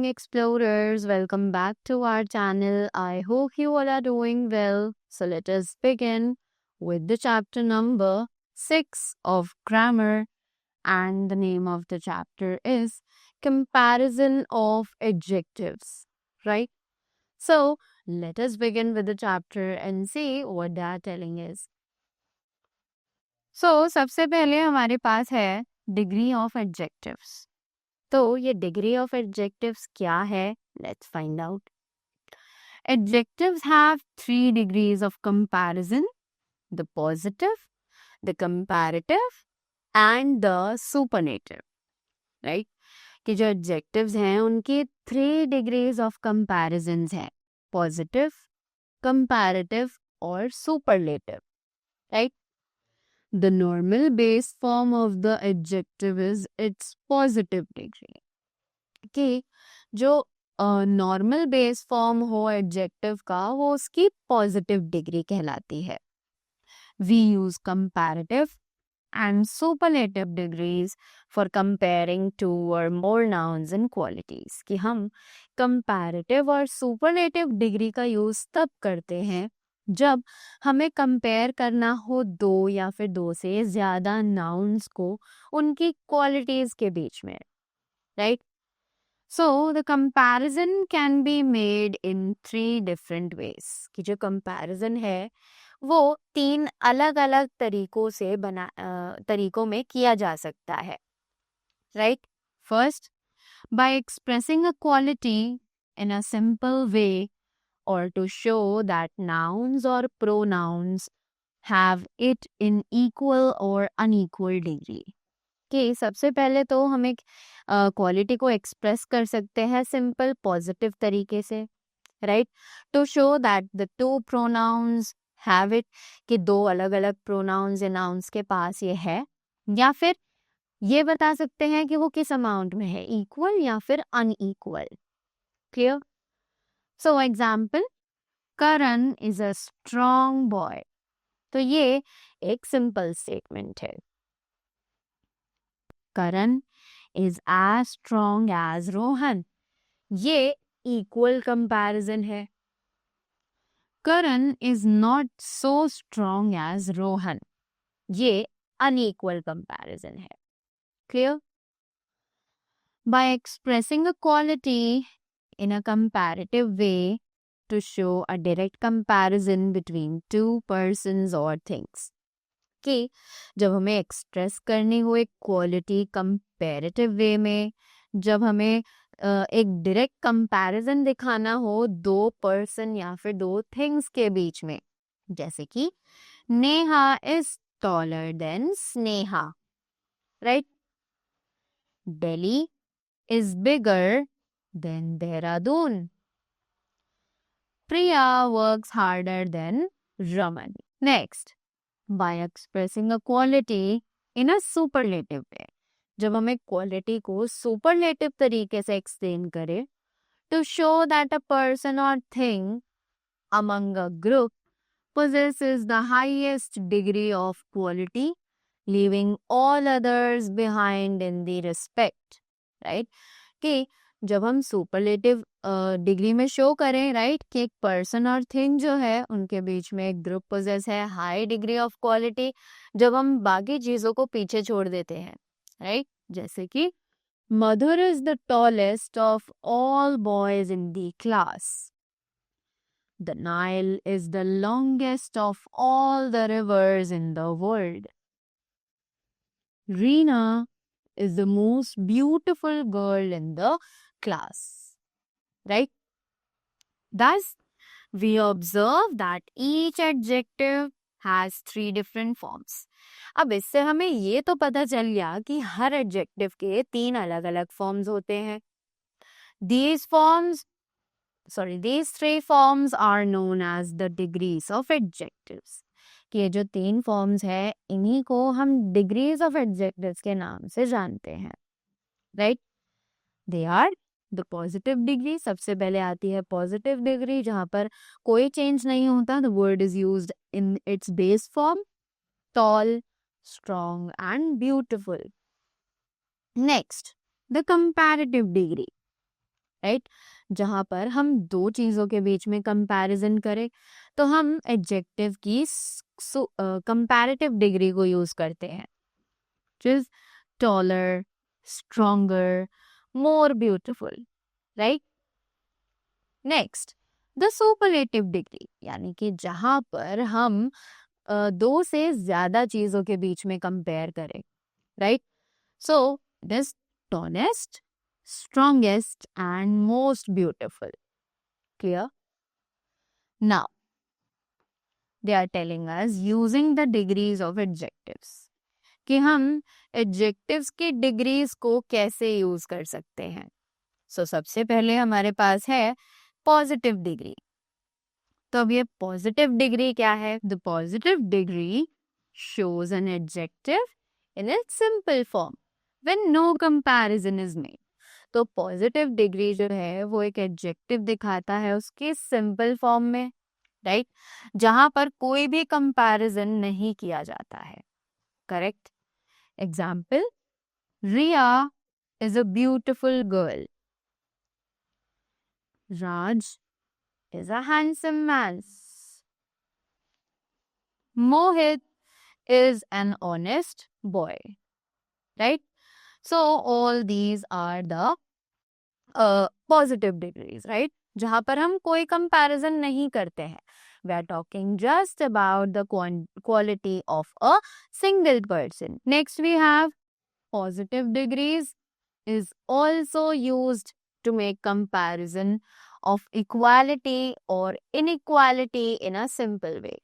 explorers, welcome back to our channel. I hope you all are doing well. So let us begin with the chapter number 6 of grammar, and the name of the chapter is Comparison of Adjectives, right? So let us begin with the chapter and see what they are telling is. So सबसे पहले हमारे पास है degree of adjectives. तो ये degree of adjectives क्या है? Let's find out. Adjectives have 3 degrees of comparison: the positive, the comparative and the superlative. Right? कि जो adjectives हैं उनके 3 degrees of comparisons है: positive, comparative और superlative. Right? The normal base form of the adjective is its positive degree. कि जो normal base form हो adjective का वो उसकी पॉजिटिव डिग्री कहलाती है. We use comparative and superlative degrees for comparing two और मोर नाउन्स एंड क्वालिटीज. कि हम कंपैरेटिव और सुपरलेटिव डिग्री का यूज तब करते हैं जब हमें कंपेयर करना हो दो या फिर दो से ज्यादा नाउन्स को उनकी क्वालिटीज के बीच में. Right? So the comparison can be made in 3 different ways. कि जो comparison है वो 3 अलग अलग तरीकों में किया जा सकता है. Right? First, by expressing a quality in a simple way or to show that nouns or pronouns have it in equal or unequal degree. कि सबसे पहले तो हम एक क्वालिटी को एक्सप्रेस कर सकते हैं सिंपल पॉजिटिव तरीके से. Right? To show that the two pronouns have it, कि दो अलग अलग प्रोनाउंस या नाउन्स के पास ये है, या फिर ये बता सकते हैं कि वो किस अमाउंट में है, इक्वल या फिर unequal. Clear? So example, Karan is a strong boy. तो ये एक सिंपल स्टेटमेंट है. Karan is as strong as Rohan. ये equal comparison है. Karan is not so strong as Rohan. ये unequal comparison है. Clear? By expressing a quality in a comparative way to show a direct comparison between two persons or things. कि जब हमें express करनी हो एक quality comparative वे में, जब हमें एक डायरेक्ट कंपैरिजन दिखाना हो दो पर्सन या फिर दो थिंग्स के बीच में, जैसे कि Neha is taller than Sneha. Right? Delhi is bigger than Dehradun. Priya works harder than Raman. Next, by expressing a quality in a superlative way. जब हम एक क्वालिटी को सुपरलेटिव तरीके से एक्सप्लेन करें to show that a person or thing among a group possesses the highest degree of quality, leaving all others behind in the respect. right? कि जब हम सुपरलेटिव डिग्री में शो करें, राइट, कि एक पर्सन और थिंग जो है उनके बीच में एक ग्रुप पोजेस है हाई डिग्री ऑफ क्वालिटी, जब हम बाकी चीजों को पीछे छोड़ देते हैं. राइट? जैसे कि Madhur is the tallest of all boys in the class. The Nile is the longest of all the rivers in the world. Reena is the most beautiful girl in the class. Right? Thus, we observe that each adjective has 3 different forms. अब इससे हमें ये तो पता चल गया कि हर adjective के 3 अलग अलग फॉर्म्स होते हैं. These 3 forms are known as the degrees of adjectives. कि ये जो 3 फॉर्म्स है इन्हीं को हम डिग्रीज ऑफ एडजेक्टिव्स के नाम से जानते हैं. Right? They are the positive degree. सबसे पहले आती है पॉजिटिव डिग्री जहां पर कोई चेंज नहीं होता. The word is used in its base form, tall, strong and beautiful. Next, the comparative degree. Right? जहां पर हम दो चीजों के बीच में कंपैरिजन करें तो हम एडजेक्टिव की कंपैरेटिव डिग्री को यूज करते हैं, which is taller, stronger, more beautiful, right? Next, the superlative degree, यानी कि जहां पर हम दो से ज्यादा चीजों के बीच में कंपेयर करें, right? So, this tallest, strongest and most beautiful. Clear? Now, they are telling us using the degrees of adjectives कि हम adjectives की degrees को कैसे यूज कर सकते हैं. So, सबसे पहले हमारे पास है positive degree. तो अब ये positive degree क्या है? The positive degree shows an adjective in its simple form when no comparison is made. तो पॉजिटिव डिग्री जो है वो एक एडजेक्टिव दिखाता है उसके सिंपल फॉर्म में, राइट? जहां पर कोई भी कंपैरिजन नहीं किया जाता है. Correct? Example, Riya is a beautiful girl. Raj is a handsome man. Mohit is an honest boy, right? So all these are the positive degrees, right? जहां पर हम कोई कंपैरिजन नहीं करते हैं. We are talking just about the quality of a single person. Next we have positive degrees is also used to make comparison of equality or inequality in a simple way.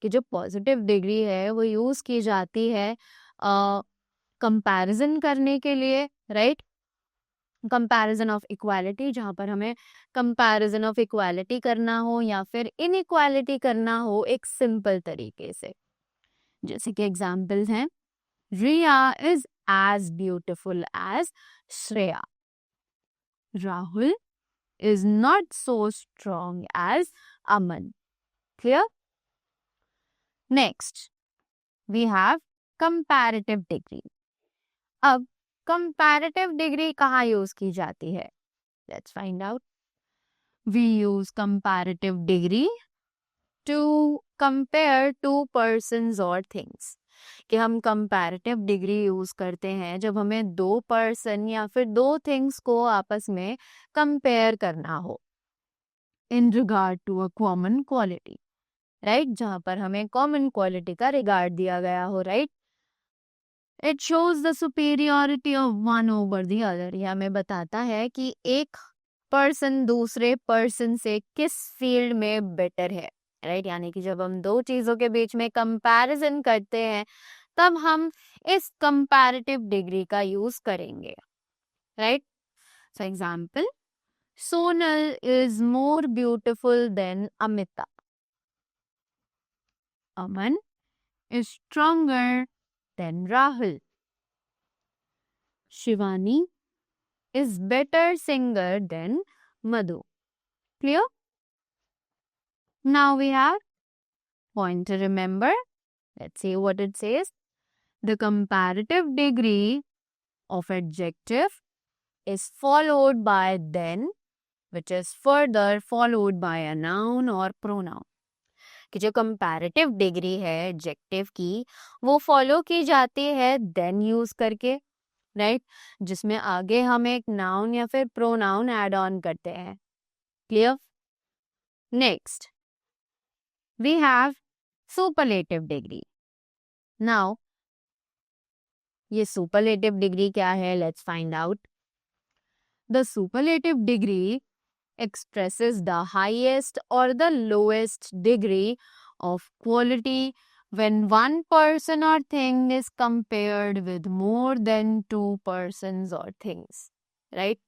कि जो positive degree है वो use की जाती है comparison करने के लिए, राइट? कंपैरिजन ऑफ इक्वालिटी, जहां पर हमें कंपैरिजन ऑफ इक्वालिटी करना हो या फिर इनइक्वालिटी करना हो एक सिंपल तरीके से. जैसे कि एग्जांपल्स हैं, Riya is as beautiful as Shreya. Rahul is not so strong as Aman. Clear? Next we have comparative degree. अब कंपैरेटिव डिग्री कहाँ यूज की जाती है? Let's find out. We use comparative degree to compare two persons और थिंग्स. कि हम comparative degree use करते हैं जब हमें दो पर्सन या फिर दो थिंग्स को आपस में कंपेयर करना हो in regard to a common quality, right? जहां पर हमें कॉमन क्वालिटी का रिगार्ड दिया गया हो, right? It shows the superiority of one over the other. ये हमें बताता है कि एक पर्सन दूसरे पर्सन से किस फील्ड में बेटर है, राइट? यानी कि जब हम दो चीजों के बीच में कंपैरिजन करते हैं तब हम इस कंपैरेटिव डिग्री का यूज करेंगे, right? So example, Sonal is more beautiful than Amita. Aman is stronger than Rahul. Shivani is better singer than Madhu. Clear? Now we have point to remember. Let's see what it says. The comparative degree of adjective is followed by then, which is further followed by a noun or pronoun. कि जो comparative degree है adjective की वो follow की जाती है then use करके, right? जिसमें आगे हम एक नाउन या फिर प्रोनाउन ऐड ऑन करते हैं. Clear? Next we have superlative degree. Now ये सुपरलेटिव डिग्री क्या है? Let's find out. The superlative degree expresses the highest or the lowest degree of quality when one person or thing is compared with more than two persons or things, right?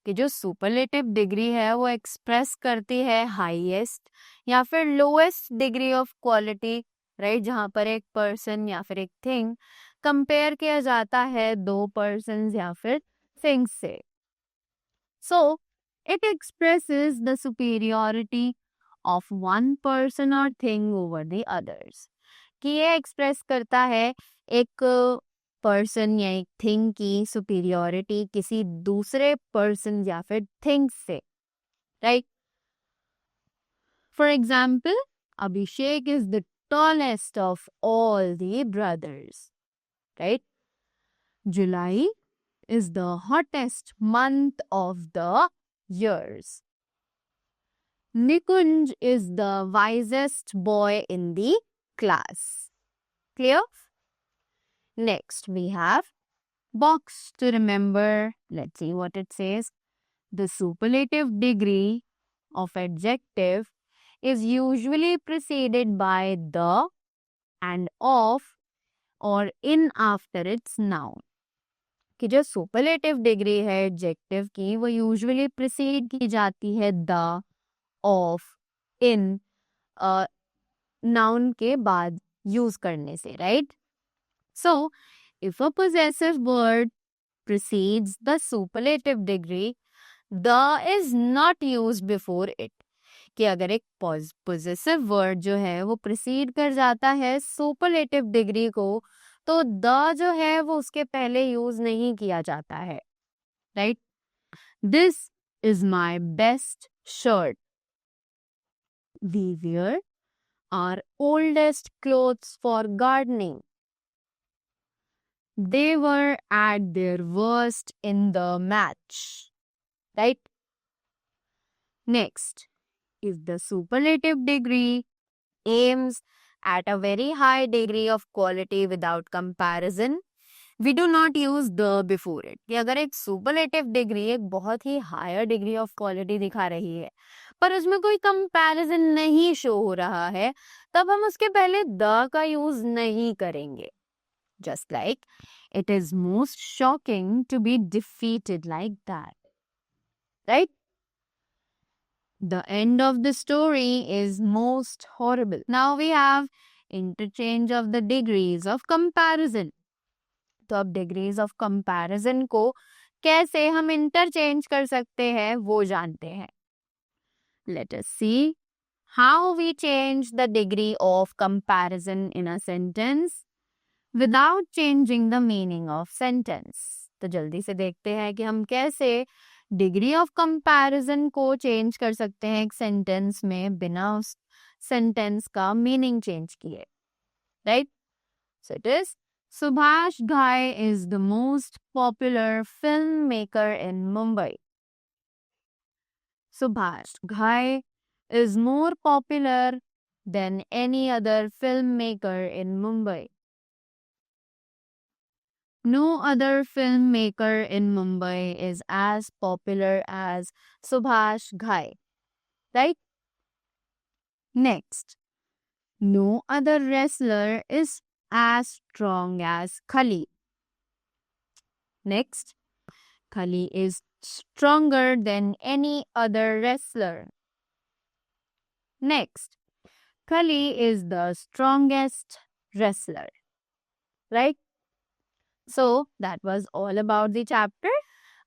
कि जो superlative degree है वो express करती है highest या फिर lowest degree of quality, right? जहाँ पर एक person या फिर एक thing compare किया जाता है दो persons या फिर things से. So it expresses the superiority of one person or thing over the others. कि ये एक्सप्रेस करता है एक पर्सन या एक थिंग की सुपीरियोरिटी किसी दूसरे पर्सन या फिर थिंग से, right? For example, Abhishek is the tallest of all the brothers, right? July is the hottest month of the years. Nikunj is the wisest boy in the class. Clear? Next, we have box to remember. Let's see what it says. The superlative degree of adjective is usually preceded by the and of or in after its noun. कि जो superlative degree है adjective की वो usually precede की जाती है the, of, in noun के बाद यूज करने से, right? So if a possessive word precedes the superlative degree, the is not used before it. कि अगर एक possessive word जो है वो precede कर जाता है superlative degree को, तो द जो है वो उसके पहले यूज नहीं किया जाता है, right? This is my best shirt. We wear our oldest clothes for gardening. They were at their worst in the match, right? Next, if the superlative degree aims at a very high degree of quality without comparison, we do not use the before it. कि अगर एक superlative degree एक बहुत ही higher degree of quality दिखा रही है पर उसमें कोई comparison नहीं show हो रहा है, तब हम उसके पहले the का use नहीं करेंगे. Just like it is most shocking to be defeated like that, right? The end of the story is most horrible. Now we have interchange of the degrees of comparison. तो अब degrees of comparison को कैसे हम interchange कर सकते हैं वो जानते हैं. Let us see how we change the degree of comparison in a sentence without changing the meaning of sentence. तो जल्दी से देखते हैं कि हम कैसे डिग्री ऑफ कंपैरिजन को चेंज कर सकते हैं एक सेंटेंस में बिना उस सेंटेंस का मीनिंग चेंज किए, right? So it is Subhash Ghai is the most popular filmmaker in Mumbai. Subhash Ghai is more popular than any other filmmaker in Mumbai. No other filmmaker in Mumbai is as popular as Subhash Ghai, right? Next, no other wrestler is as strong as Khali. Next, Khali is stronger than any other wrestler. Next, Khali is the strongest wrestler, right? So that was all about the chapter.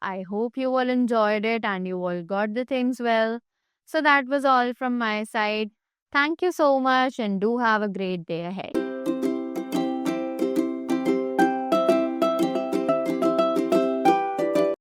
I hope you all enjoyed it and you all got the things well. So that was all from my side. Thank you so much and do have a great day ahead.